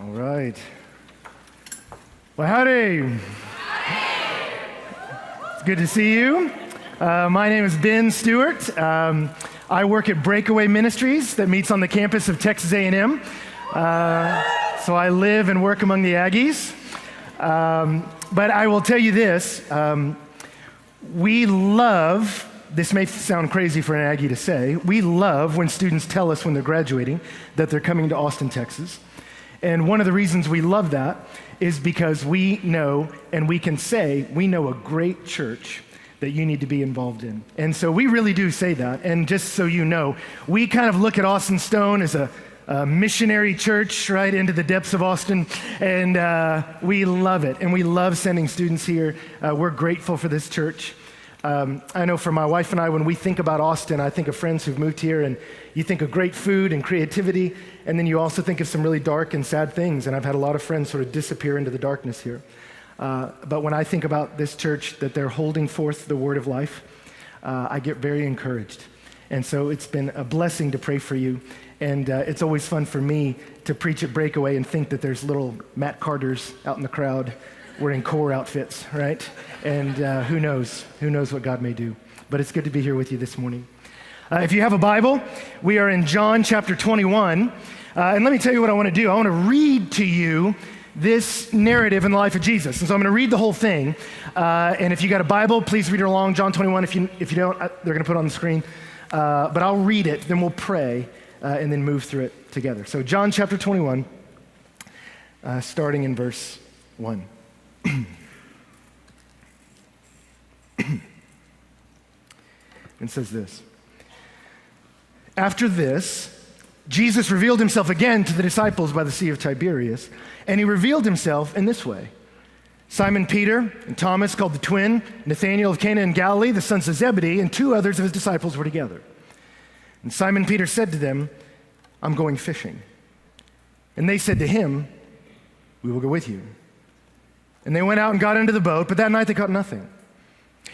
All right. Well, howdy. It's good to see you. My name is Ben Stuart. I work at Breakaway Ministries that meets on the campus of Texas A&M. So I live and work among the Aggies. But I will tell you this. We love, this may sound crazy for an Aggie to say, we love when students tell us when they're graduating that they're coming to Austin, Texas. And one of the reasons we love that is because we know, and we can say, we know a great church that you need to be involved in. And so we really do say that. And just so you know, we kind of look at Austin Stone as a missionary church right into the depths of Austin. And we love it. And we love sending students here. We're grateful for this church. I know for my wife and I, when we think about Austin, I think of friends who've moved here, and you think of great food and creativity, and then you also think of some really dark and sad things, and I've had a lot of friends sort of disappear into the darkness here. But when I think about this church, that they're holding forth the word of life, I get very encouraged. And so it's been a blessing to pray for you, and it's always fun for me to preach at Breakaway and think that there's little Matt Carters out in the crowd wearing core outfits, right? And who knows what God may do. But it's good to be here with you this morning. If you have a Bible, we are in John chapter 21. And let me tell you what I want to do. I want to read to you this narrative in the life of Jesus. And so I'm going to read the whole thing. And if you got a Bible, please read it along. John 21, if you don't, they're going to put it on the screen. But I'll read it, then we'll pray, and then move through it together. So John chapter 21, starting in verse 1. It says this. After this, Jesus revealed himself again to the disciples by the Sea of Tiberias, and he revealed himself in this way. Simon Peter and Thomas, called the twin, Nathanael of Cana in Galilee, the sons of Zebedee, and two others of his disciples were together. And Simon Peter said to them, "I'm going fishing." And they said to him, "We will go with you." And they went out and got into the boat, but that night they caught nothing.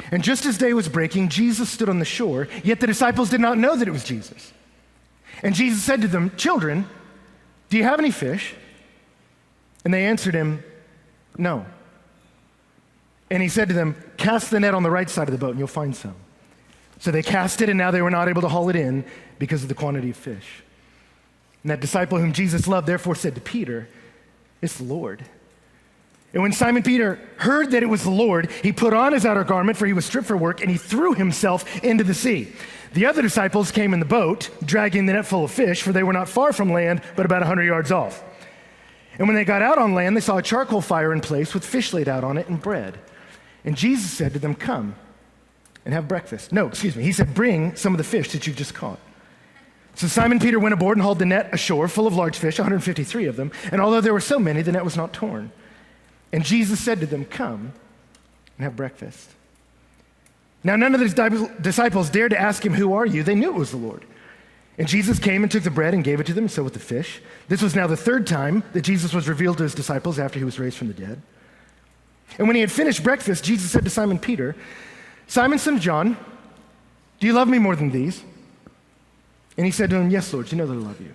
And just as day was breaking, Jesus stood on the shore, yet the disciples did not know that it was Jesus. And Jesus said to them, "Children, do you have any fish?" And they answered him, "No." And he said to them, "Cast the net on the right side of the boat and you'll find some." So they cast it, and now they were not able to haul it in because of the quantity of fish. And that disciple whom Jesus loved therefore said to Peter, "It's the Lord." And when Simon Peter heard that it was the Lord, he put on his outer garment, for he was stripped for work, and he threw himself into the sea. The other disciples came in the boat, dragging the net full of fish, for they were not far from land, but about 100 yards off. And when they got out on land, they saw a charcoal fire in place with fish laid out on it and bread. And Jesus said to them, "Come and have breakfast." He said, "Bring some of the fish that you've just caught." So Simon Peter went aboard and hauled the net ashore full of large fish, 153 of them. And although there were so many, the net was not torn. And Jesus said to them, "Come and have breakfast." Now none of the disciples dared to ask him, "Who are you?" They knew it was the Lord. And Jesus came and took the bread and gave it to them, and so with the fish. This was now the third time that Jesus was revealed to his disciples after he was raised from the dead. And when he had finished breakfast, Jesus said to Simon Peter, "Simon, son of John, do you love me more than these?" And he said to him, "Yes, Lord, you know that I love you."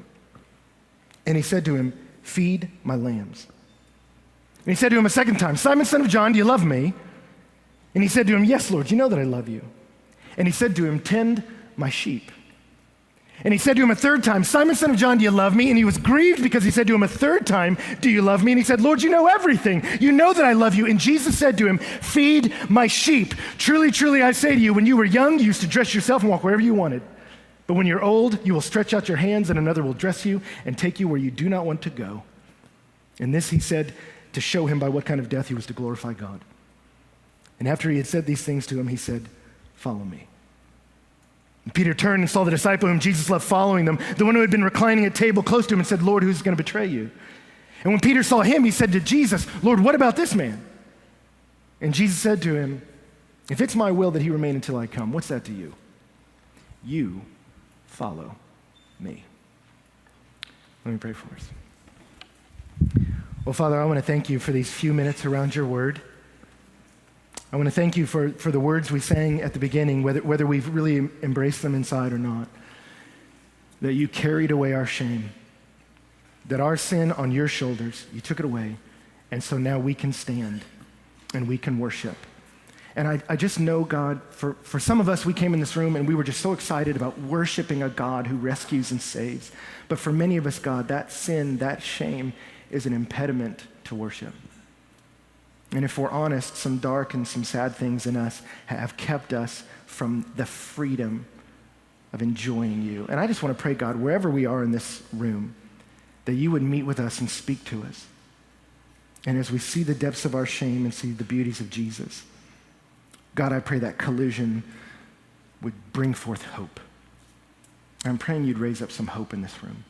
And he said to him, "Feed my lambs." And he said to him a second time, "Simon, son of John, do you love me?" And he said to him, "Yes, Lord, you know that I love you." And he said to him, "Tend my sheep." And he said to him a third time, "Simon, son of John, do you love me?" And he was grieved because he said to him a third time, "Do you love me?" And he said, "Lord, you know everything. You know that I love you." And Jesus said to him, "Feed my sheep. Truly, truly, I say to you, when you were young, you used to dress yourself and walk wherever you wanted. But when you're old, you will stretch out your hands and another will dress you and take you where you do not want to go." And this he said to show him by what kind of death he was to glorify God. And after he had said these things to him, he said, "Follow me." And Peter turned and saw the disciple whom Jesus loved following them, the one who had been reclining at table close to him, and said, "Lord, who's going to betray you?" And when Peter saw him, he said to Jesus, "Lord, what about this man?" And Jesus said to him, "If it's my will that he remain until I come, what's that to you? You follow me." Let me pray for us. Well, Father, I want to thank you for these few minutes around your word. I want to thank you for the words we sang at the beginning, whether we've really embraced them inside or not, that you carried away our shame, that our sin on your shoulders, you took it away, and so now we can stand and we can worship. And I just know, God, for some of us, we came in this room and we were just so excited about worshiping a God who rescues and saves. But for many of us, God, that sin, that shame is an impediment to worship. And if we're honest, some dark and some sad things in us have kept us from the freedom of enjoying you. And I just want to pray, God, wherever we are in this room, that you would meet with us and speak to us. And as we see the depths of our shame and see the beauties of Jesus, God, I pray that collision would bring forth hope. I'm praying you'd raise up some hope in this room.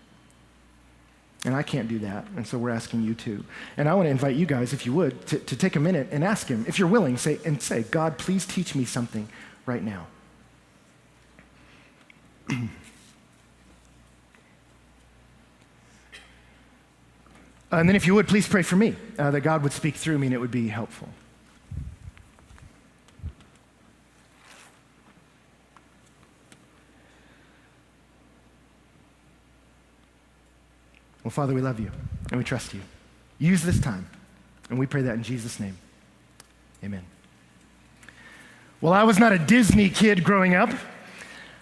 And I can't do that, and so we're asking you to. And I want to invite you guys, if you would, to take a minute and ask him, if you're willing, say, God, please teach me something right now. And then if you would, please pray for me, that God would speak through me and it would be helpful. Well, Father, we love you and we trust you. Use this time, and we pray that in Jesus' name. Amen. Well, I was not a Disney kid growing up.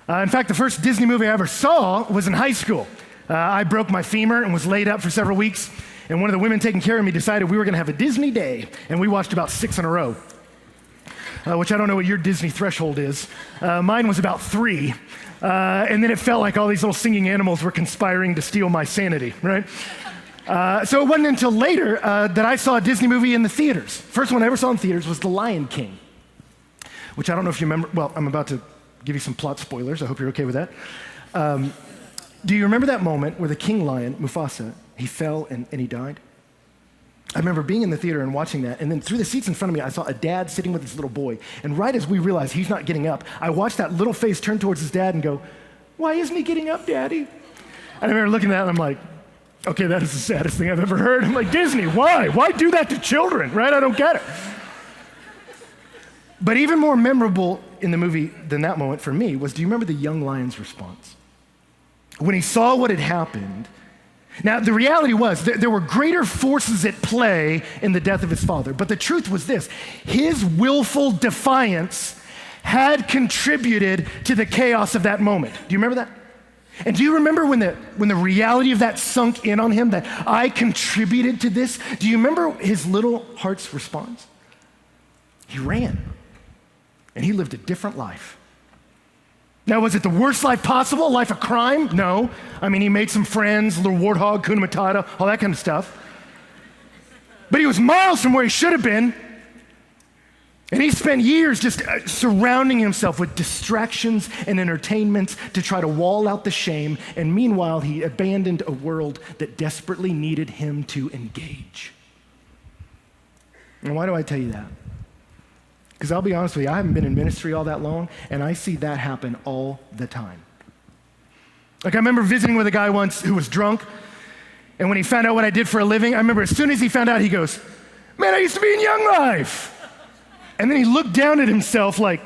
In fact, the first Disney movie I ever saw was in high school. I broke my femur and was laid up for several weeks, and one of the women taking care of me decided we were going to have a Disney day, and we watched about 6 in a row, which I don't know what your Disney threshold is. Mine was about 3. And then it felt like all these little singing animals were conspiring to steal my sanity, right? So it wasn't until later that I saw a Disney movie in the theaters. First one I ever saw in theaters was The Lion King, which I don't know if you remember. Well, I'm about to give you some plot spoilers. I hope you're okay with that. Do you remember that moment where the king lion, Mufasa, he fell and he died? I remember being in the theater and watching that, and then through the seats in front of me, I saw a dad sitting with his little boy. And right as we realized he's not getting up, I watched that little face turn towards his dad and go, "Why isn't he getting up, Daddy?" And I remember looking at that and I'm like, okay, that is the saddest thing I've ever heard. I'm like, Disney, why? Why do that to children, right? I don't get it. But even more memorable in the movie than that moment for me was, do you remember the young lion's response? When he saw what had happened. Now, the reality was there were greater forces at play in the death of his father, but the truth was this: his willful defiance had contributed to the chaos of that moment. Do you remember that? And do you remember when the reality of that sunk in on him, that I contributed to this? Do you remember his little heart's response? He ran, and he lived a different life. Now, was it the worst life possible, a life of crime? No. I mean, he made some friends, little warthog, Kuna Matata, all that kind of stuff. But he was miles from where he should have been. And he spent years just surrounding himself with distractions and entertainments to try to wall out the shame. And meanwhile, he abandoned a world that desperately needed him to engage. And why do I tell you that? Because I'll be honest with you, I haven't been in ministry all that long, and I see that happen all the time. Like, I remember visiting with a guy once who was drunk, and when he found out what I did for a living, I remember as soon as he found out, he goes, "Man, I used to be in Young Life." And then he looked down at himself like,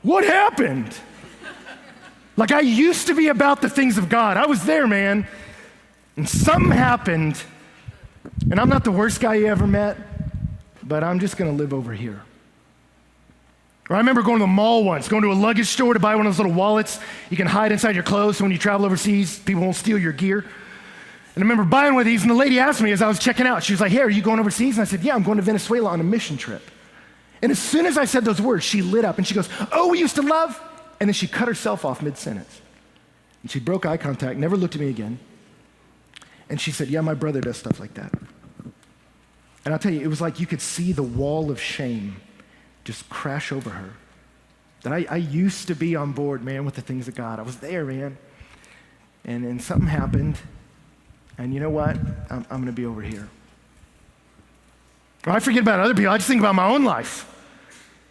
what happened? Like, I used to be about the things of God. I was there, man. And something happened, and I'm not the worst guy you ever met, but I'm just gonna live over here. Or I remember going to the mall once, going to a luggage store to buy one of those little wallets you can hide inside your clothes so when you travel overseas, people won't steal your gear. And I remember buying one of these, and the lady asked me as I was checking out, she was like, "Hey, are you going overseas?" And I said, "Yeah, I'm going to Venezuela on a mission trip." And as soon as I said those words, she lit up and she goes, "Oh, we used to love," and then she cut herself off mid-sentence. And she broke eye contact, never looked at me again. And she said, "Yeah, my brother does stuff like that." And I'll tell you, it was like you could see the wall of shame just crash over her. That I used to be on board, man, with the things of God. I was there, man. And something happened, and you know what? I'm gonna be over here. Well, I forget about other people, I just think about my own life.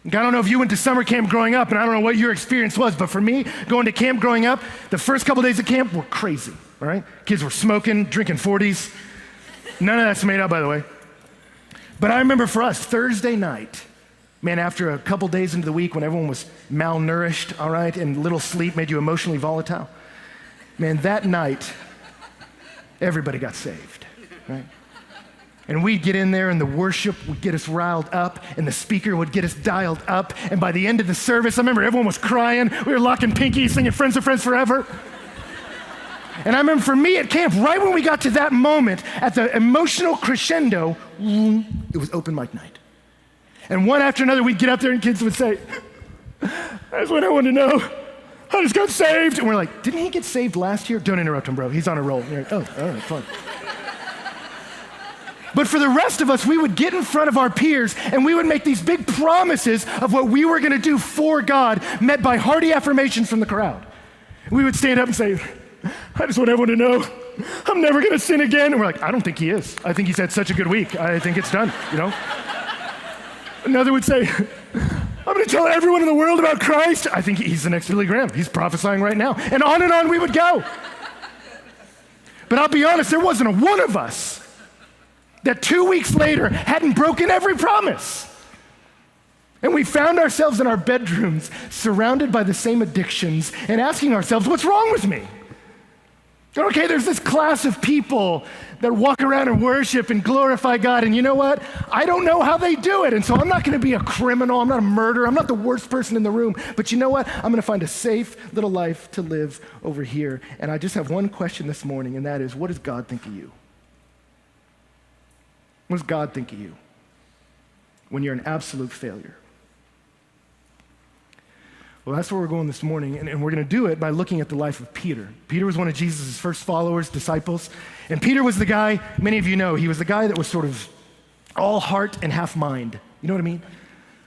I don't know if you went to summer camp growing up, and I don't know what your experience was, but for me, going to camp growing up, the first couple days of camp were crazy, all right? Kids were smoking, drinking 40s. None of that's made up, by the way. But I remember for us, Thursday night, man, after a couple days into the week when everyone was malnourished, all right, and little sleep made you emotionally volatile, man, that night, everybody got saved, right? And we'd get in there and the worship would get us riled up and the speaker would get us dialed up. And by the end of the service, I remember everyone was crying. We were locking pinkies, singing Friends of Friends Forever. And I remember for me at camp, right when we got to that moment, at the emotional crescendo, it was open mic night. And one after another, we'd get up there and kids would say, that's what I want to know. I just got saved. And we're like, didn't he get saved last year? Don't interrupt him, bro. He's on a roll. You're like, oh, all right, fine. But for the rest of us, we would get in front of our peers and we would make these big promises of what we were going to do for God, met by hearty affirmations from the crowd. We would stand up and say, I just want everyone to know I'm never going to sin again. And we're like, I don't think he is. I think he's had such a good week. I think it's done, you know? Another would say, I'm going to tell everyone in the world about Christ. I think he's the next Billy Graham. He's prophesying right now. And on we would go. But I'll be honest, there wasn't a one of us that 2 weeks later hadn't broken every promise. And we found ourselves in our bedrooms surrounded by the same addictions and asking ourselves, what's wrong with me? Okay, there's this class of people that walk around and worship and glorify God, and you know what? I don't know how they do it, and so I'm not gonna be a criminal, I'm not a murderer, I'm not the worst person in the room, but you know what? I'm gonna find a safe little life to live over here. And I just have one question this morning, and that is, what does God think of you? What does God think of you when you're an absolute failure? Well, that's where we're going this morning, and we're going to do it by looking at the life of Peter. Peter was one of Jesus' first followers, disciples, and Peter was the guy, many of you know, he was the guy that was sort of all heart and half mind. You know what I mean?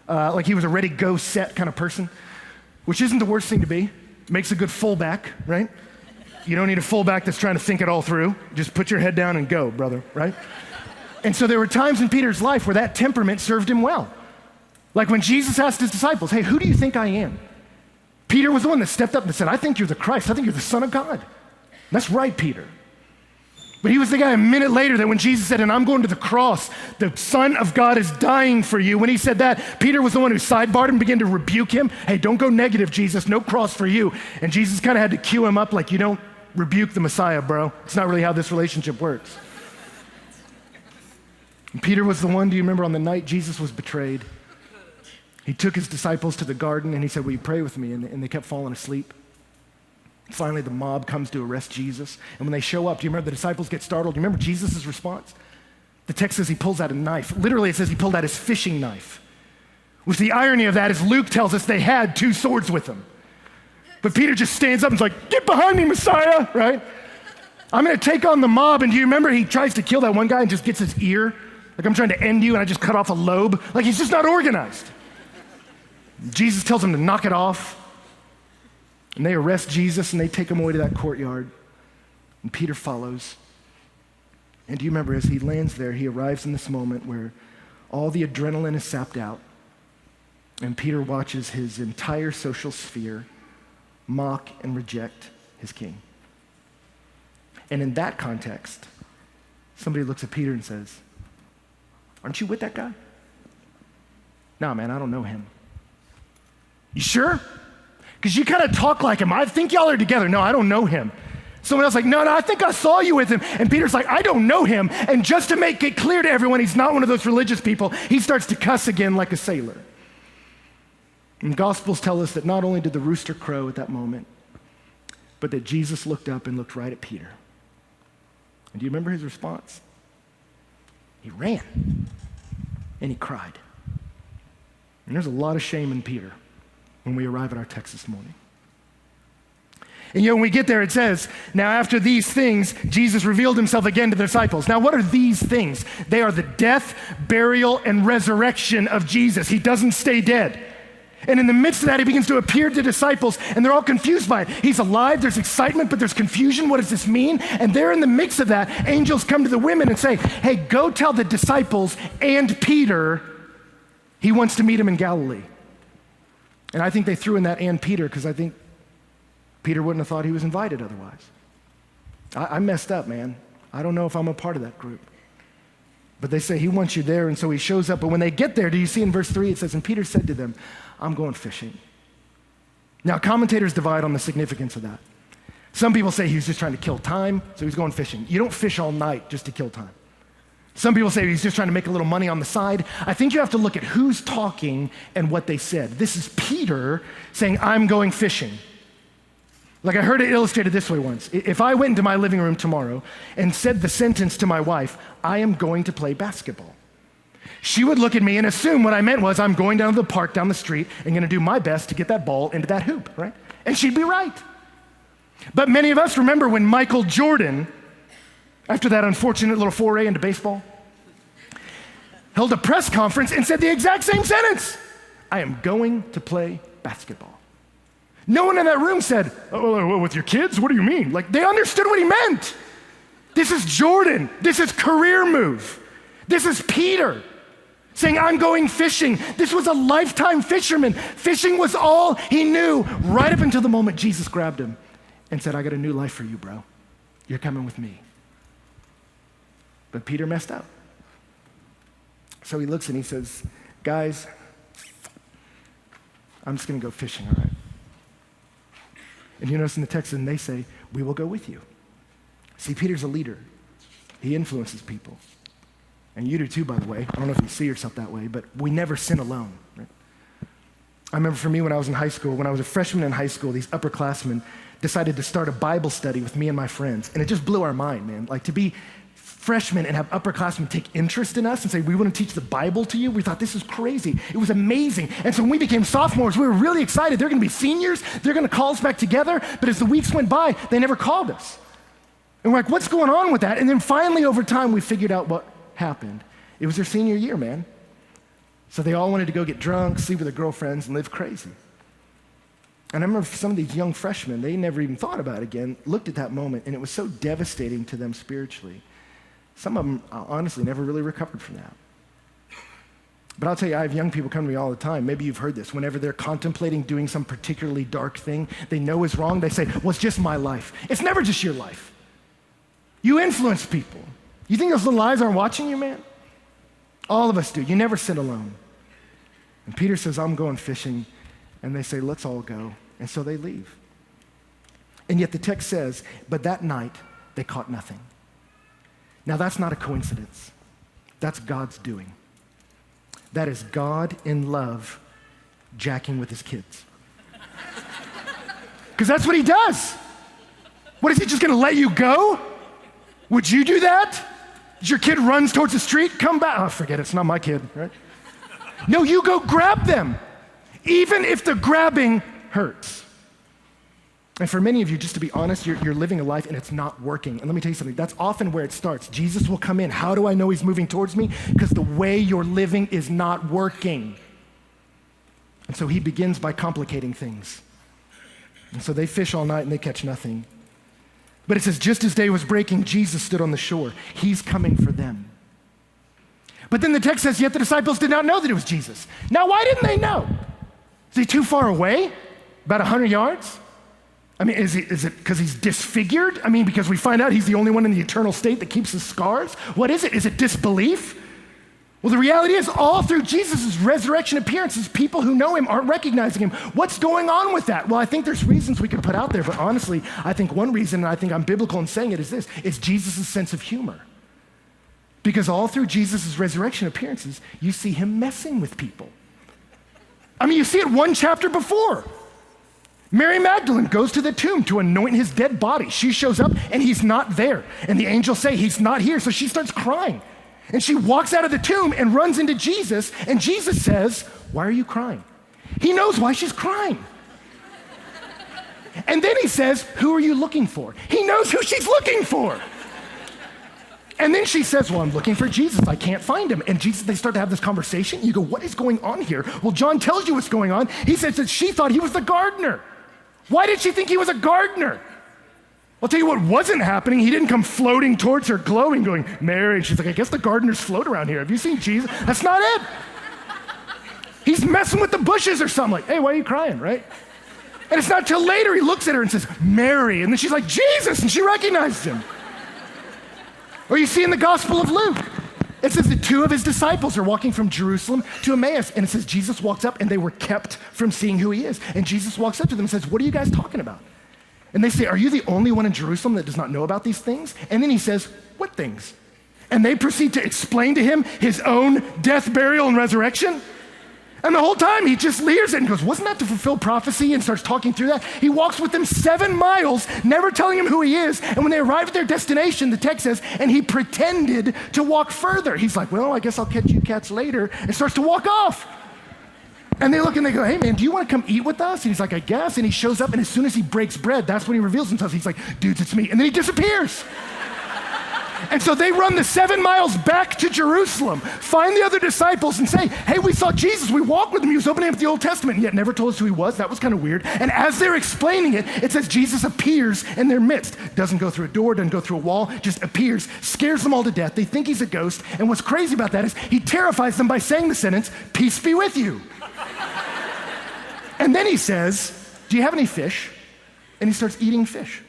Like he was a ready, go, set kind of person, which isn't the worst thing to be. Makes a good fullback, right? You don't need a fullback that's trying to think it all through. Just put your head down and go, brother, right? And so there were times in Peter's life where that temperament served him well. Like when Jesus asked his disciples, hey, who do you think I am? Peter was the one that stepped up and said, I think you're the Christ. I think you're the Son of God. And that's right, Peter. But he was the guy a minute later that when Jesus said, and I'm going to the cross, the Son of God is dying for you. When he said that, Peter was the one who sidebarred him and began to rebuke him. Hey, don't go negative, Jesus. No cross for you. And Jesus kind of had to cue him up like, you don't rebuke the Messiah, bro. It's not really how this relationship works. And Peter was the one, do you remember on the night Jesus was betrayed? He took his disciples to the garden and he said, will you pray with me? And they kept falling asleep. Finally, the mob comes to arrest Jesus. And when they show up, do you remember the disciples get startled? Do you remember Jesus' response? The text says he pulls out a knife. Literally, it says he pulled out his fishing knife. Which the irony of that is Luke tells us they had 2 swords with them. But Peter just stands up and is like, get behind me, Messiah, right? I'm going to take on the mob. And do you remember he tries to kill that one guy and just gets his ear? Like, I'm trying to end you and I just cut off a lobe. Like, he's just not organized. Jesus tells him to knock it off. And they arrest Jesus and they take him away to that courtyard. And Peter follows. And do you remember as he lands there, he arrives in this moment where all the adrenaline is sapped out. And Peter watches his entire social sphere mock and reject his king. And in that context, somebody looks at Peter and says, aren't you with that guy? No, man, I don't know him. You sure? Because you kind of talk like him. I think y'all are together. No, I don't know him. Someone else like, no, I think I saw you with him. And Peter's like, I don't know him. And just to make it clear to everyone, he's not one of those religious people, he starts to cuss again like a sailor. And Gospels tell us that not only did the rooster crow at that moment, but that Jesus looked up and looked right at Peter. And do you remember his response? He ran and he cried. And there's a lot of shame in Peter when we arrive at our text this morning. And when we get there, it says, now after these things, Jesus revealed himself again to the disciples. Now what are these things? They are the death, burial, and resurrection of Jesus. He doesn't stay dead. And in the midst of that, he begins to appear to disciples, and they're all confused by it. He's alive, there's excitement, but there's confusion. What does this mean? And there in the mix of that, angels come to the women and say, hey, go tell the disciples and Peter he wants to meet him in Galilee. And I think they threw in that and Peter because I think Peter wouldn't have thought he was invited otherwise. I messed up, man. I don't know if I'm a part of that group. But they say he wants you there, and so he shows up. But when they get there, do you see in verse 3, it says, and Peter said to them, I'm going fishing. Now, commentators divide on the significance of that. Some people say he was just trying to kill time, so he's going fishing. You don't fish all night just to kill time. Some people say he's just trying to make a little money on the side. I think you have to look at who's talking and what they said. This is Peter saying, I'm going fishing. Like I heard it illustrated this way once. If I went into my living room tomorrow and said the sentence to my wife, I am going to play basketball, she would look at me and assume what I meant was I'm going down to the park down the street and going to do my best to get that ball into that hoop, right? And she'd be right. But many of us remember when Michael Jordan, after that unfortunate little foray into baseball, held a press conference and said the exact same sentence. I am going to play basketball. No one in that room said, oh, with your kids? What do you mean? Like they understood what he meant. This is Jordan. This is career move. This is Peter saying, I'm going fishing. This was a lifetime fisherman. Fishing was all he knew right up until the moment Jesus grabbed him and said, I got a new life for you, bro. You're coming with me. But Peter messed up. So he looks and he says, guys, I'm just going to go fishing, all right? And you notice in the text, and they say, we will go with you. See, Peter's a leader. He influences people. And you do too, by the way. I don't know if you see yourself that way, but we never sin alone, right? I remember for me when I was in high school, when I was a freshman in high school, these upperclassmen decided to start a Bible study with me and my friends. And it just blew our mind, man. Like to be freshmen and have upperclassmen take interest in us and say, we want to teach the Bible to you. We thought this is crazy. It was amazing. And so when we became sophomores, we were really excited. They're going to be seniors. They're going to call us back together. But as the weeks went by, they never called us. And we're like, what's going on with that? And then finally over time, we figured out what happened. It was their senior year, man. So they all wanted to go get drunk, sleep with their girlfriends, and live crazy. And I remember some of these young freshmen, they never even thought about it again, looked at that moment, and it was so devastating to them spiritually. Some of them, honestly, never really recovered from that. But I'll tell you, I have young people come to me all the time. Maybe you've heard this. Whenever they're contemplating doing some particularly dark thing they know is wrong, they say, well, it's just my life. It's never just your life. You influence people. You think those little eyes aren't watching you, man? All of us do. You never sit alone. And Peter says, I'm going fishing. And they say, let's all go. And so they leave. And yet the text says, but that night they caught nothing. Now, that's not a coincidence. That's God's doing. That is God in love jacking with his kids. Because that's what he does. What, is he just going to let you go? Would you do that? As your kid runs towards the street, come back. Oh, forget it. It's not my kid, right? No, you go grab them, even if the grabbing hurts. And for many of you, just to be honest, you're living a life and it's not working. And let me tell you something, that's often where it starts. Jesus will come in. How do I know he's moving towards me? Because the way you're living is not working. And so he begins by complicating things. And so they fish all night and they catch nothing. But it says, just as day was breaking, Jesus stood on the shore. He's coming for them. But then the text says, yet the disciples did not know that it was Jesus. Now, why didn't they know? Is he too far away? About 100 yards? I mean, is it because he's disfigured? I mean, because we find out he's the only one in the eternal state that keeps his scars? What is it? Is it disbelief? Well, the reality is all through Jesus' resurrection appearances, people who know him aren't recognizing him. What's going on with that? Well, I think there's reasons we could put out there, but honestly, I think one reason, and I think I'm biblical in saying it, is this, is Jesus' sense of humor. Because all through Jesus' resurrection appearances, you see him messing with people. I mean, you see it one chapter before. Mary Magdalene goes to the tomb to anoint his dead body. She shows up and he's not there. And the angels say he's not here, so she starts crying. And she walks out of the tomb and runs into Jesus, and Jesus says, why are you crying? He knows why she's crying. And then he says, who are you looking for? He knows who she's looking for. And then she says, well, I'm looking for Jesus. I can't find him. And Jesus, they start to have this conversation. You go, what is going on here? Well, John tells you what's going on. He says that she thought he was the gardener. Why did she think he was a gardener? I'll tell you what wasn't happening. He didn't come floating towards her, glowing, going, Mary. And she's like, I guess the gardeners float around here. Have you seen Jesus? That's not it. He's messing with the bushes or something. Like, hey, why are you crying, right? And it's not till later he looks at her and says, Mary. And then she's like, Jesus. And she recognized him. Or you see in the Gospel of Luke, it says that two of his disciples are walking from Jerusalem to Emmaus. And it says Jesus walks up and they were kept from seeing who he is. And Jesus walks up to them and says, what are you guys talking about? And they say, are you the only one in Jerusalem that does not know about these things? And then he says, what things? And they proceed to explain to him his own death, burial, and resurrection. And the whole time he just leers it and goes, wasn't that to fulfill prophecy? And starts talking through that. He walks with them 7 miles, never telling him who he is. And when they arrive at their destination, the text says, and he pretended to walk further. He's like, well, I guess I'll catch you cats later, and starts to walk off. And they look and they go, hey man, do you want to come eat with us? And he's like, I guess. And he shows up, and as soon as he breaks bread, that's when he reveals himself. He's like, dudes, it's me. And then he disappears. And so they run the 7 miles back to Jerusalem, find the other disciples and say, hey, we saw Jesus. We walked with him. He was opening up the Old Testament and yet never told us who he was. That was kind of weird. And as they're explaining it, it says Jesus appears in their midst. Doesn't go through a door, doesn't go through a wall, just appears, scares them all to death. They think he's a ghost. And what's crazy about that is he terrifies them by saying the sentence, peace be with you. And then he says, do you have any fish? And he starts eating fish.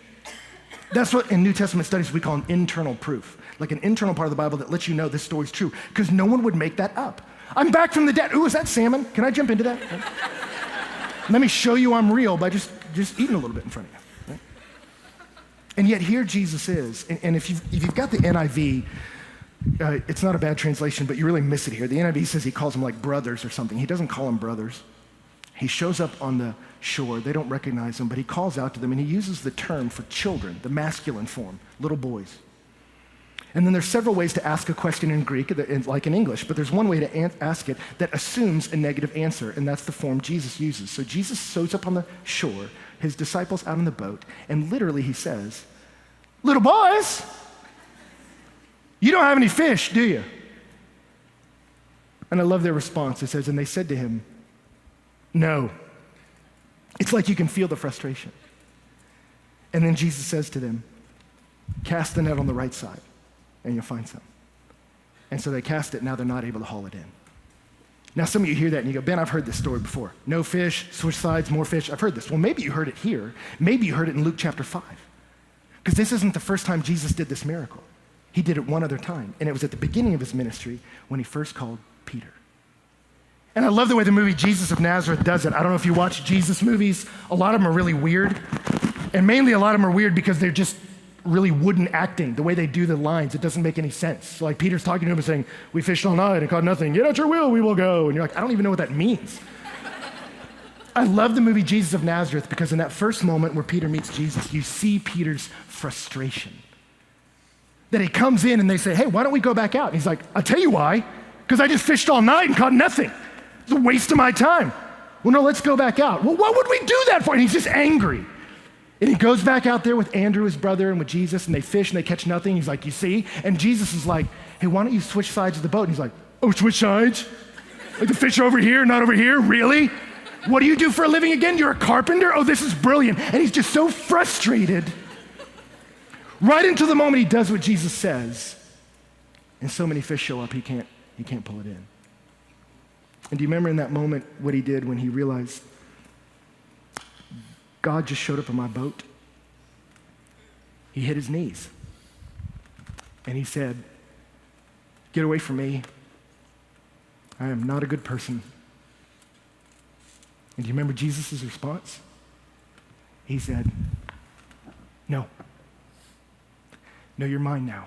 That's what in New Testament studies we call an internal proof, like an internal part of the Bible that lets you know this story's true, because no one would make that up. I'm back from the dead. Ooh, is that salmon? Can I jump into that? Let me show you I'm real by just eating a little bit in front of you. Right? And yet here Jesus is, and if you've got the NIV, it's not a bad translation, but you really miss it here. The NIV says he calls them like brothers or something. He doesn't call them brothers. He shows up on the shore. They don't recognize him, but he calls out to them, and he uses the term for children, the masculine form, little boys. And then there's several ways to ask a question in Greek, like in English, but there's one way to ask it that assumes a negative answer, and that's the form Jesus uses. So Jesus shows up on the shore, his disciples out on the boat, and literally he says, little boys, you don't have any fish, do you? And I love their response. It says, and they said to him, no. It's like you can feel the frustration. And then Jesus says to them, cast the net on the right side and you'll find some. And so they cast it, now they're not able to haul it in. Now some of you hear that and you go, Ben, I've heard this story before. No fish, switch sides, more fish. I've heard this. Well, maybe you heard it here. Maybe you heard it in Luke chapter 5. Because this isn't the first time Jesus did this miracle. He did it one other time. And it was at the beginning of his ministry when he first called Peter. And I love the way the movie Jesus of Nazareth does it. I don't know if you watch Jesus movies. A lot of them are really weird. And mainly a lot of them are weird because they're just really wooden acting. The way they do the lines, it doesn't make any sense. So like Peter's talking to him and saying, we fished all night and caught nothing. Yet at your will we will go. And you're like, I don't even know what that means. I love the movie Jesus of Nazareth because in that first moment where Peter meets Jesus, you see Peter's frustration. That he comes in and they say, hey, why don't we go back out? And he's like, I'll tell you why. Because I just fished all night and caught nothing. It's a waste of my time. Well, no, let's go back out. Well, what would we do that for? And he's just angry. And he goes back out there with Andrew, his brother, and with Jesus, and they fish and they catch nothing. He's like, you see? And Jesus is like, hey, why don't you switch sides of the boat? And he's like, oh, switch sides? Like the fish are over here, not over here? Really? What do you do for a living again? You're a carpenter? Oh, this is brilliant. And he's just so frustrated. Right until the moment he does what Jesus says. And so many fish show up, he can't pull it in. And do you remember in that moment what he did when he realized God just showed up in my boat? He hit his knees. And he said, get away from me. I am not a good person. And do you remember Jesus' response? He said, no. No, you're mine now.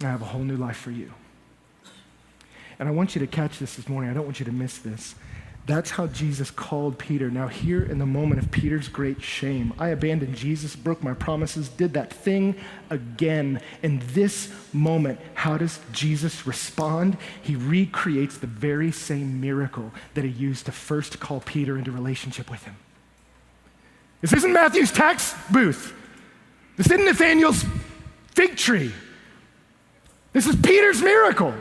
I have a whole new life for you. And I want you to catch this morning. I don't want you to miss this. That's how Jesus called Peter. Now here in the moment of Peter's great shame, I abandoned Jesus, broke my promises, did that thing again. In this moment, how does Jesus respond? He recreates the very same miracle that he used to first call Peter into relationship with him. This isn't Matthew's tax booth. This isn't Nathanael's fig tree. This is Peter's miracle.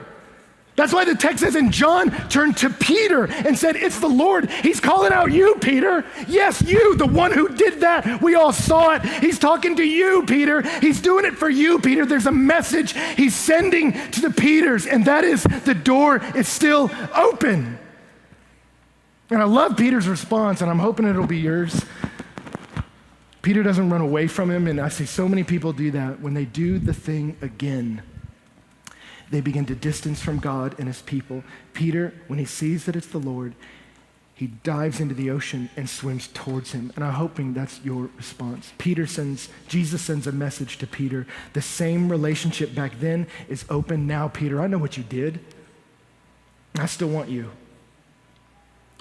That's why the text says, and John turned to Peter and said, it's the Lord. He's calling out you, Peter. Yes, you, the one who did that. We all saw it. He's talking to you, Peter. He's doing it for you, Peter. There's a message he's sending to the Peters, and that is the door is still open. And I love Peter's response, and I'm hoping it'll be yours. Peter doesn't run away from him, and I see so many people do that. When they do the thing again, they begin to distance from God and his people. Peter, when he sees that it's the Lord, He dives into the ocean and swims towards him. And I'm hoping that's your response. Jesus sends a message to Peter. The same relationship back then is open now, Peter. I know what you did. I still want you.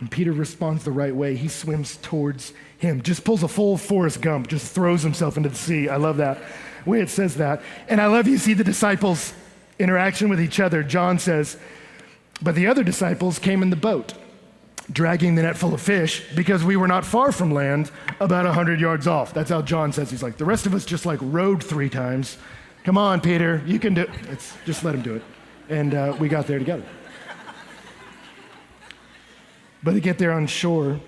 And Peter responds the right way. He swims towards him. Just pulls a full Forrest Gump, just throws himself into the sea. I love that, the way it says that. And I love you see the disciples' interaction with each other. John says, but the other disciples came in the boat, dragging the net full of fish because we were not far from land, about 100 yards off. That's how John says. He's like, the rest of us just like rowed 3 times. Come on, Peter, you can do it. Just let him do it. And we got there together. But they get there on shore,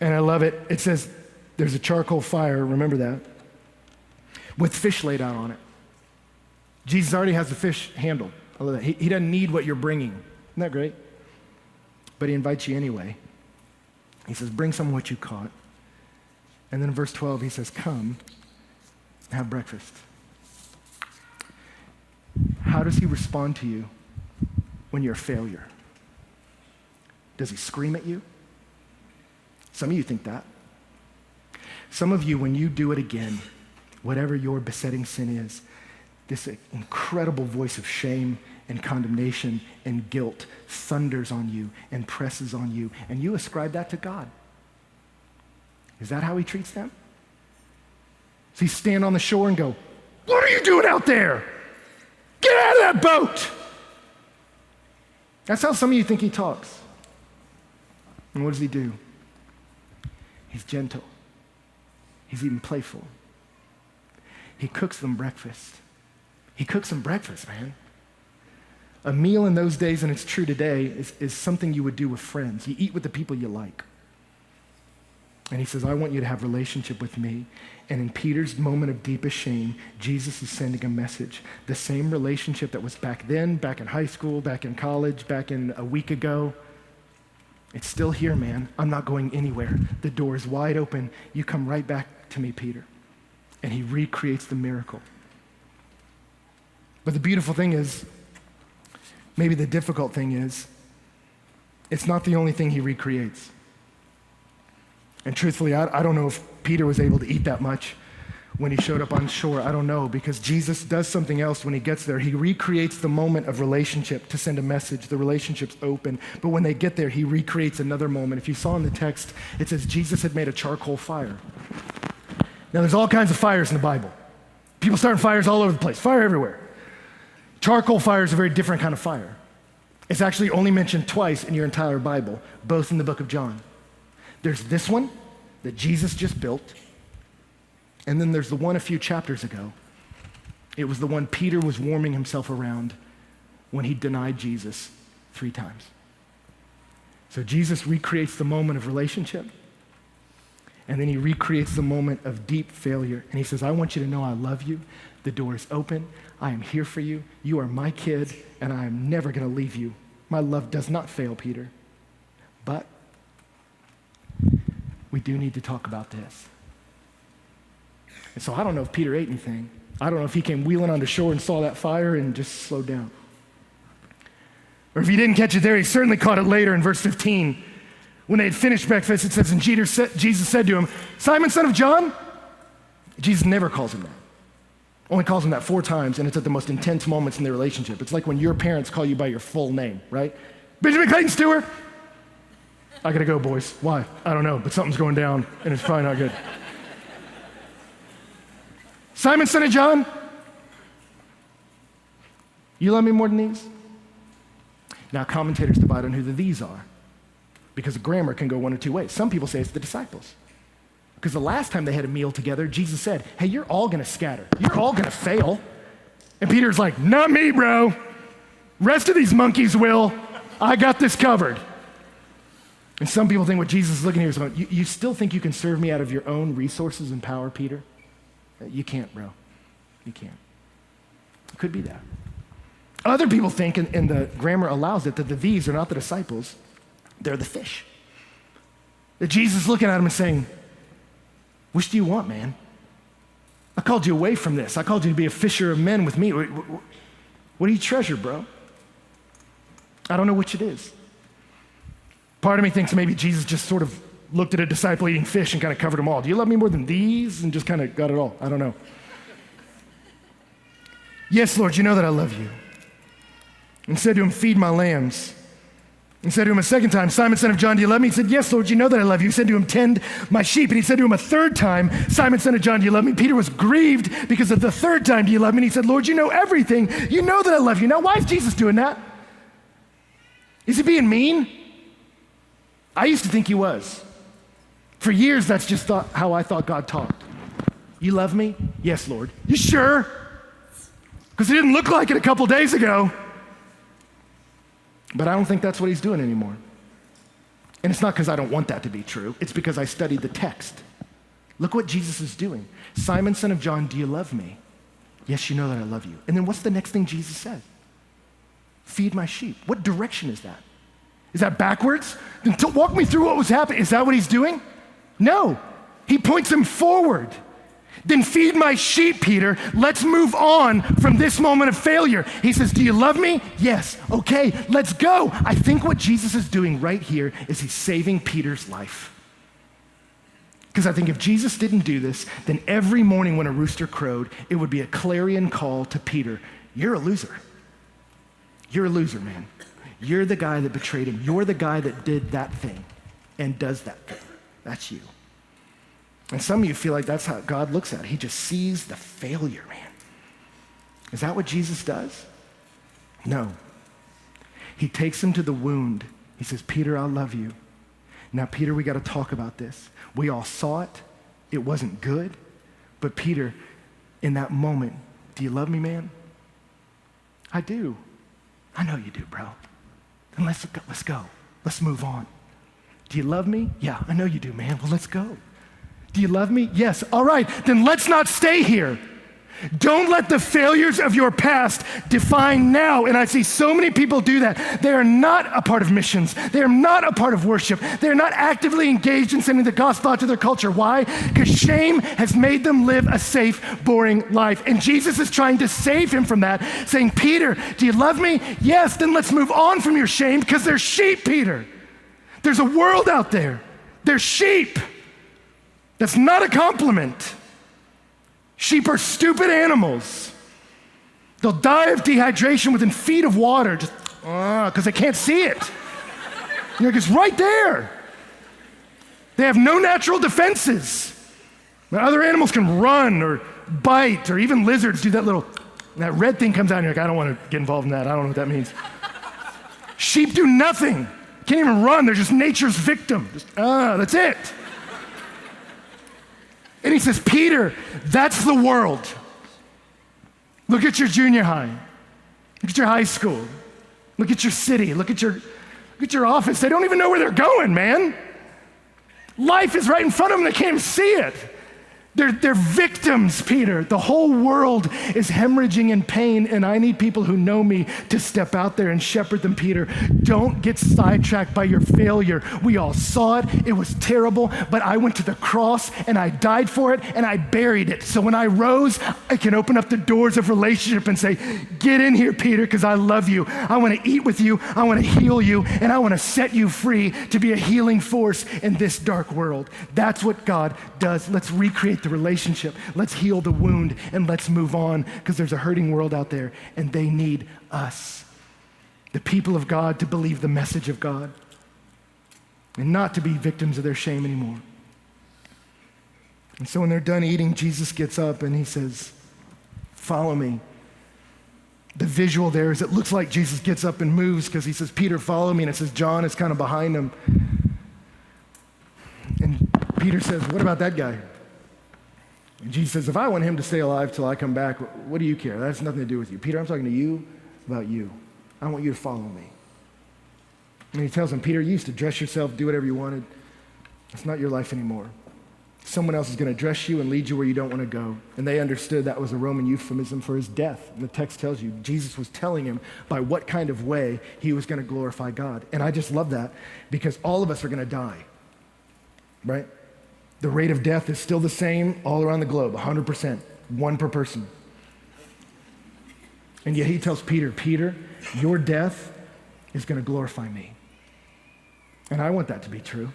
and I love it. It says there's a charcoal fire, remember that, with fish laid out on it. Jesus already has the fish handled. I love that. He doesn't need what you're bringing. Isn't that great? But he invites you anyway. He says, bring some of what you caught. And then in verse 12, he says, come, have breakfast. How does he respond to you when you're a failure? Does he scream at you? Some of you think that. Some of you, when you do it again, whatever your besetting sin is, this incredible voice of shame and condemnation and guilt thunders on you and presses on you, and you ascribe that to God. Is that how he treats them? Does he stand on the shore and go, what are you doing out there? Get out of that boat! That's how some of you think he talks. And what does he do? He's gentle. He's even playful. He cooks them breakfast. He cooks them breakfast, man. A meal in those days, and it's true today, is something you would do with friends. You eat with the people you like. And he says, I want you to have relationship with me. And in Peter's moment of deepest shame, Jesus is sending a message. The same relationship that was back then, back in high school, back in college, back in a week ago. It's still here, man. I'm not going anywhere. The door is wide open. You come right back to me, Peter. And he recreates the miracle. But the beautiful thing is, maybe the difficult thing is, it's not the only thing he recreates. And truthfully, I don't know if Peter was able to eat that much when he showed up on shore. I don't know, because Jesus does something else when he gets there. He recreates the moment of relationship to send a message. The relationship's open. But when they get there, he recreates another moment. If you saw in the text, it says Jesus had made a charcoal fire. Now, there's all kinds of fires in the Bible. People starting fires all over the place, fire everywhere. Charcoal fire is a very different kind of fire. It's actually only mentioned twice in your entire Bible, both in the book of John. There's this one that Jesus just built, and then there's the one a few chapters ago. It was the one Peter was warming himself around when he denied Jesus 3 times. So Jesus recreates the moment of relationship, and then he recreates the moment of deep failure. And he says, I want you to know I love you. The door is open. I am here for you. You are my kid, and I am never going to leave you. My love does not fail, Peter. But we do need to talk about this. And so I don't know if Peter ate anything. I don't know if he came wheeling onto shore and saw that fire and just slowed down. Or if he didn't catch it there, he certainly caught it later in verse 15. When they had finished breakfast, it says, and Jesus said to him, Simon, son of John? Jesus never calls him that. Only calls him that 4 times, and it's at the most intense moments in their relationship. It's like when your parents call you by your full name, right? Benjamin Clayton Stuart. I gotta go, boys. Why? I don't know, but something's going down, and it's probably not good. Simon, son of John, you love me more than these? Now, commentators divide on who the these are, because the grammar can go one of 2 ways. Some people say it's the disciples. Because the last time they had a meal together, Jesus said, hey, you're all gonna scatter. You're all gonna fail. And Peter's like, not me, bro. Rest of these monkeys will. I got this covered. And some people think what Jesus is looking here is going, you still think you can serve me out of your own resources and power, Peter? You can't, bro. You can't. It could be that. Other people think, and the grammar allows it, that the these are not the disciples, they're the fish. That Jesus is looking at them and saying, which do you want, man? I called you away from this. I called you to be a fisher of men with me. What do you treasure, bro? I don't know which it is. Part of me thinks maybe Jesus just sort of looked at a disciple eating fish and kind of covered them all. Do you love me more than these? And just kind of got it all. I don't know. Yes, Lord, you know that I love you. And said to him, feed my lambs. And said to him a second time, Simon, son of John, do you love me? He said, yes, Lord, you know that I love you. He said to him, tend my sheep. And he said to him a third time, Simon, son of John, do you love me? Peter was grieved because of the third time, do you love me? And he said, Lord, you know everything. You know that I love you. Now, why is Jesus doing that? Is he being mean? I used to think he was. For years, that's just how I thought God talked. You love me? Yes, Lord. You sure? Because it didn't look like it a couple days ago. But I don't think that's what he's doing anymore. And it's not because I don't want that to be true. It's because I studied the text. Look what Jesus is doing. Simon, son of John, do you love me? Yes, you know that I love you. And then what's the next thing Jesus said? Feed my sheep. What direction is that? Is that backwards? Then walk me through what was happening. Is that what he's doing? No. He points him forward. Then feed my sheep, Peter. Let's move on from this moment of failure. He says, do you love me? Yes. Okay, let's go. I think what Jesus is doing right here is he's saving Peter's life. Because I think if Jesus didn't do this, then every morning when a rooster crowed, it would be a clarion call to Peter. You're a loser. You're a loser, man. You're the guy that betrayed him. You're the guy that did that thing and does that thing. That's you. And some of you feel like that's how God looks at it. He just sees the failure, man. Is that what Jesus does? No. He takes him to the wound. He says, Peter, I love you. Now, Peter, we got to talk about this. We all saw it. It wasn't good. But Peter, in that moment, do you love me, man? I do. I know you do, bro. Then let's go. Let's move on. Do you love me? Yeah, I know you do, man. Well, let's go. Do you love me? Yes. All right, then let's not stay here. Don't let the failures of your past define now. And I see so many people do that. They are not a part of missions. They are not a part of worship. They're not actively engaged in sending the gospel out to their culture. Why? Because shame has made them live a safe, boring life. And Jesus is trying to save him from that, saying, Peter, do you love me? Yes, then let's move on from your shame because they're sheep, Peter. There's a world out there. They're sheep. That's not a compliment. Sheep are stupid animals. They'll die of dehydration within feet of water just because they can't see it. It's right there. They have no natural defenses. Now, other animals can run or bite, or even lizards do that red thing comes out and you're like, I don't want to get involved in that. I don't know what that means. Sheep do nothing. Can't even run. They're just nature's victim. That's it. And he says, Peter, that's the world. Look at your junior high. Look at your high school. Look at your city. Look at your office. They don't even know where they're going, man. Life is right in front of them. They can't even see it. They're victims, Peter. The whole world is hemorrhaging in pain, and I need people who know me to step out there and shepherd them, Peter. Don't get sidetracked by your failure. We all saw it. It was terrible, but I went to the cross, and I died for it, and I buried it. So when I rose, I can open up the doors of relationship and say, get in here, Peter, because I love you. I want to eat with you. I want to heal you, and I want to set you free to be a healing force in this dark world. That's what God does. Let's recreate the relationship. Let's heal the wound and let's move on because there's a hurting world out there and they need us, the people of God, to believe the message of God and not to be victims of their shame anymore. And so when they're done eating, Jesus gets up and he says, follow me. The visual there is it looks like Jesus gets up and moves because he says, Peter, follow me. And it says John is kind of behind him. And Peter says, what about that guy? And Jesus says, if I want him to stay alive till I come back, what do you care? That has nothing to do with you. Peter, I'm talking to you about you. I want you to follow me. And he tells him, Peter, you used to dress yourself, do whatever you wanted. It's not your life anymore. Someone else is going to dress you and lead you where you don't want to go. And they understood that was a Roman euphemism for his death. And the text tells you, Jesus was telling him by what kind of way he was going to glorify God. And I just love that because all of us are going to die, right? The rate of death is still the same all around the globe, 100%, one per person. And yet he tells Peter, Peter, your death is going to glorify me. And I want that to be true.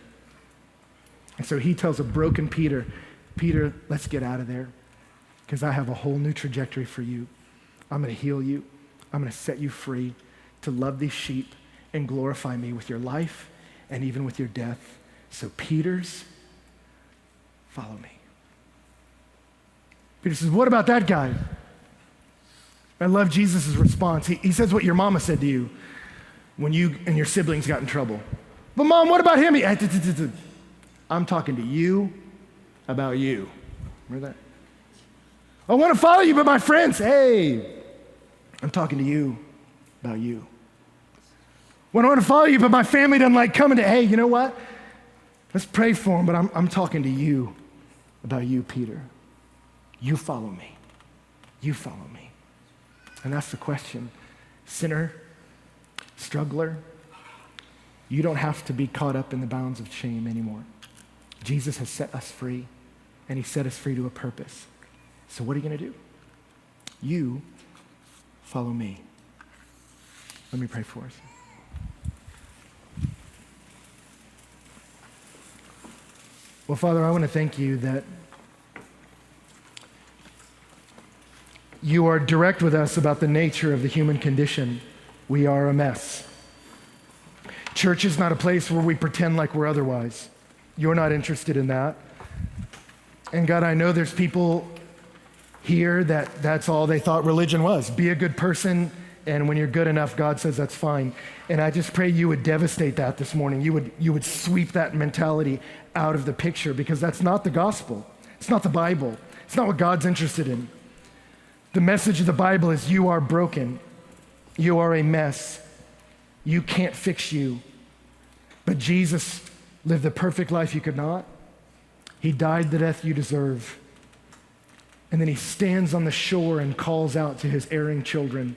And so he tells a broken Peter, Peter, let's get out of there because I have a whole new trajectory for you. I'm going to heal you. I'm going to set you free to love these sheep and glorify me with your life and even with your death. So Peter's, follow me. Peter says, what about that guy? I love Jesus' response. He says what your mama said to you when you and your siblings got in trouble. But mom, what about him? I'm talking to you about you. Remember that? I want to follow you, but my friends, hey, I'm talking to you about you. Well, I want to follow you, but my family doesn't like coming to, hey, you know what? Let's pray for him, but I'm talking to you about you, Peter. You follow me. You follow me. And that's the question. Sinner, struggler, you don't have to be caught up in the bounds of shame anymore. Jesus has set us free, and he set us free to a purpose. So what are you going to do? You follow me. Let me pray for us. Well, Father, I want to thank you that you are direct with us about the nature of the human condition. We are a mess. Church is not a place where we pretend like we're otherwise. You're not interested in that. And God, I know there's people here that's all they thought religion was. Be a good person, and when you're good enough, God says that's fine. And I just pray you would devastate that this morning. You would sweep that mentality out of the picture, because that's not the gospel. It's not the Bible. It's not what God's interested in. The message of the Bible is you are broken. You are a mess. You can't fix you. But Jesus lived the perfect life you could not. He died the death you deserve. And then he stands on the shore and calls out to his erring children,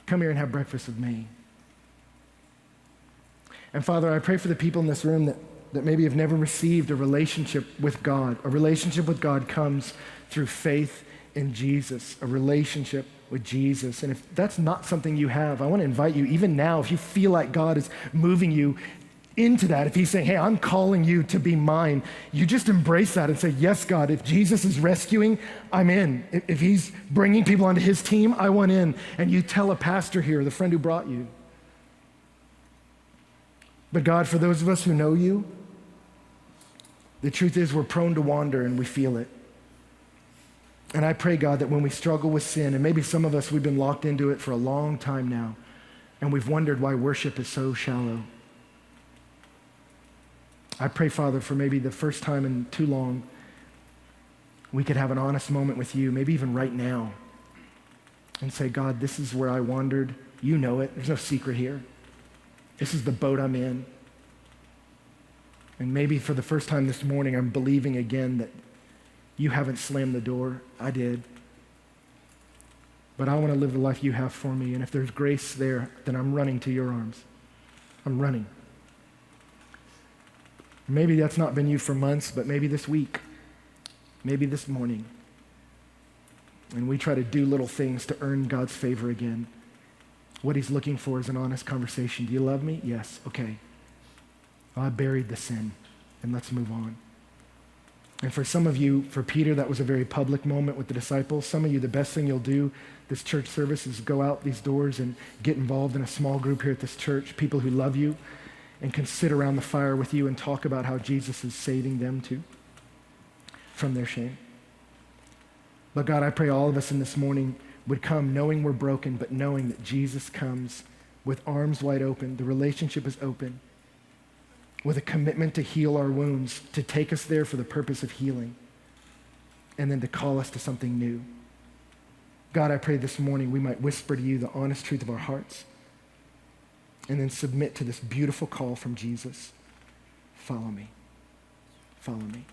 come here and have breakfast with me. And Father, I pray for the people in this room that maybe have never received a relationship with God. A relationship with God comes through faith in Jesus, a relationship with Jesus. And if that's not something you have, I want to invite you, even now, if you feel like God is moving you into that, if he's saying, hey, I'm calling you to be mine, you just embrace that and say, yes, God, if Jesus is rescuing, I'm in. If he's bringing people onto his team, I want in. And you tell a pastor here, the friend who brought you. But God, for those of us who know you, the truth is we're prone to wander and we feel it. And I pray, God, that when we struggle with sin, and maybe some of us, we've been locked into it for a long time now, and we've wondered why worship is so shallow. I pray, Father, for maybe the first time in too long, we could have an honest moment with you, maybe even right now, and say, God, this is where I wandered. You know it. There's no secret here. This is the boat I'm in. And maybe for the first time this morning, I'm believing again that you haven't slammed the door. I did. But I want to live the life you have for me. And if there's grace there, then I'm running to your arms. I'm running. Maybe that's not been you for months, but maybe this week, maybe this morning. And we try to do little things to earn God's favor again. What he's looking for is an honest conversation. Do you love me? Yes. Okay. Well, I buried the sin, and let's move on. And for some of you, for Peter, that was a very public moment with the disciples. Some of you, the best thing you'll do this church service is go out these doors and get involved in a small group here at this church, people who love you and can sit around the fire with you and talk about how Jesus is saving them too from their shame. But God, I pray all of us in this morning would come knowing we're broken, but knowing that Jesus comes with arms wide open. The relationship is open, with a commitment to heal our wounds, to take us there for the purpose of healing, and then to call us to something new. God, I pray this morning we might whisper to you the honest truth of our hearts, and then submit to this beautiful call from Jesus. Follow me. Follow me.